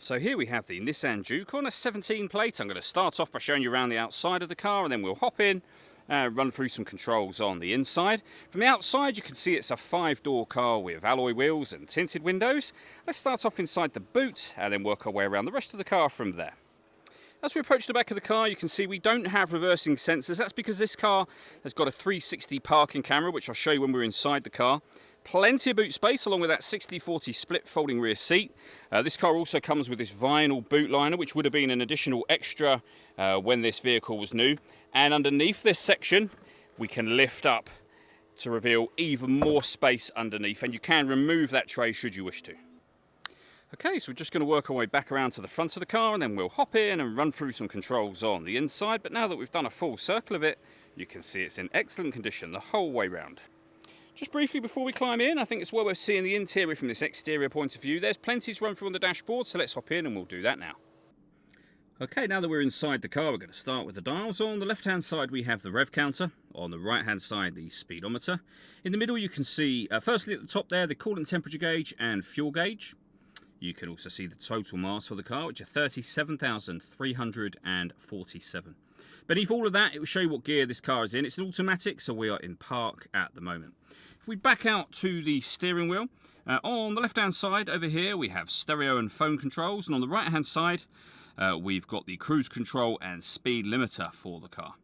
So here we have the Nissan Juke on a 17 plate. I'm going to start off by showing you around the outside of the car, and then we'll hop in and run through some controls on the inside. From the outside you can see it's a 5-door car with alloy wheels and tinted windows. Let's start off inside the boot and then work our way around the rest of the car from there. As we approach the back of the car, you can see we don't have reversing sensors. That's because this car has got a 360 parking camera, which I'll show you when we're inside the car. Plenty of boot space along with that 60/40 split folding rear seat. This car also comes with this vinyl boot liner, which would have been an additional extra when this vehicle was new. And underneath this section, we can lift up to reveal even more space underneath, and you can remove that tray should you wish to. Okay, so we're just going to work our way back around to the front of the car, and then we'll hop in and run through some controls on the inside. But now that we've done a full circle of it, you can see it's in excellent condition the whole way round. Just briefly before we climb in, I think it's well worth seeing the interior from this exterior point of view. There's plenty to run through on the dashboard, so let's hop in and we'll do that now. Okay, now that we're inside the car, we're going to start with the dials. On the left-hand side, we have the rev counter. On the right-hand side, the speedometer. In the middle, you can see, firstly at the top there, the coolant temperature gauge and fuel gauge. You can also see the total mass for the car, which are 37,347. Beneath all of that, it will show you what gear this car is in. It's an automatic, so we are in park at the moment. If we back out to the steering wheel, on the left-hand side over here, we have stereo and phone controls. And on the right-hand side, we've got the cruise control and speed limiter for the car.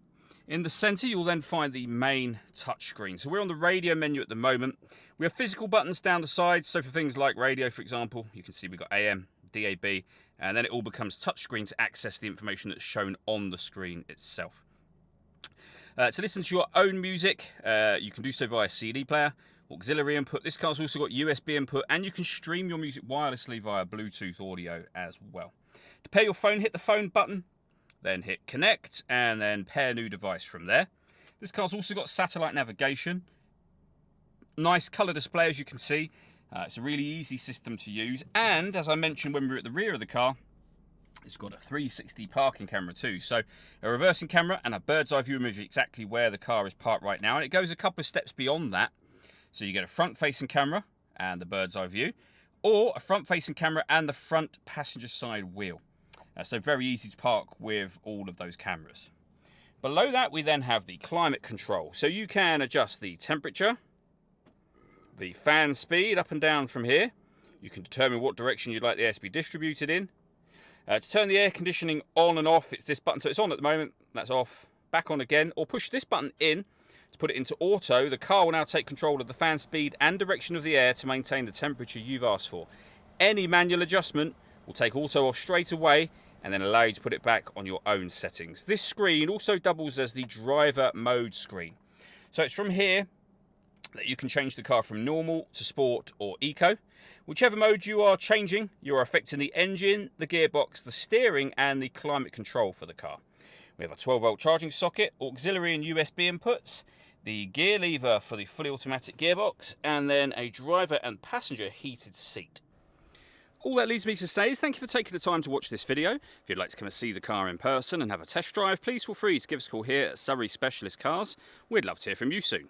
In the centre, you'll then find the main touchscreen. So we're on the radio menu at the moment. We have physical buttons down the sides. So for things like radio, for example, you can see we've got AM, DAB, and then it all becomes touchscreen to access the information that's shown on the screen itself. To listen to your own music, you can do so via CD player, auxiliary input. This car's also got USB input, and you can stream your music wirelessly via Bluetooth audio as well. To pair your phone, hit the phone button, then hit connect, and then pair new device from there. This car's also got satellite navigation. Nice colour display, as you can see. It's a really easy system to use, and as I mentioned when we were at the rear of the car, it's got a 360 parking camera too. So a reversing camera and a bird's eye view of exactly where the car is parked right now, and it goes a couple of steps beyond that. So you get a front facing camera and the bird's eye view, or a front facing camera and the front passenger side wheel. So very easy to park with all of those cameras. Below that, we then have the climate control. So you can adjust the temperature, the fan speed up and down from here. You can determine what direction you'd like the air to be distributed in. To turn the air conditioning on and off, it's this button. So it's on at the moment, that's off, back on again, or push this button in to put it into auto. The car will now take control of the fan speed and direction of the air to maintain the temperature you've asked for. Any manual adjustment will take auto off straight away and then allow you to put it back on your own settings. This screen also doubles as the driver mode screen. So it's from here that you can change the car from normal to sport or eco. Whichever mode you are changing, you are affecting the engine, the gearbox, the steering and the climate control for the car. We have a 12-volt charging socket, auxiliary and USB inputs, the gear lever for the fully automatic gearbox, and then a driver and passenger heated seat. All that leaves me to say is thank you for taking the time to watch this video. If you'd like to come and see the car in person and have a test drive, please feel free to give us a call here at Surrey Specialist Cars. We'd love to hear from you soon.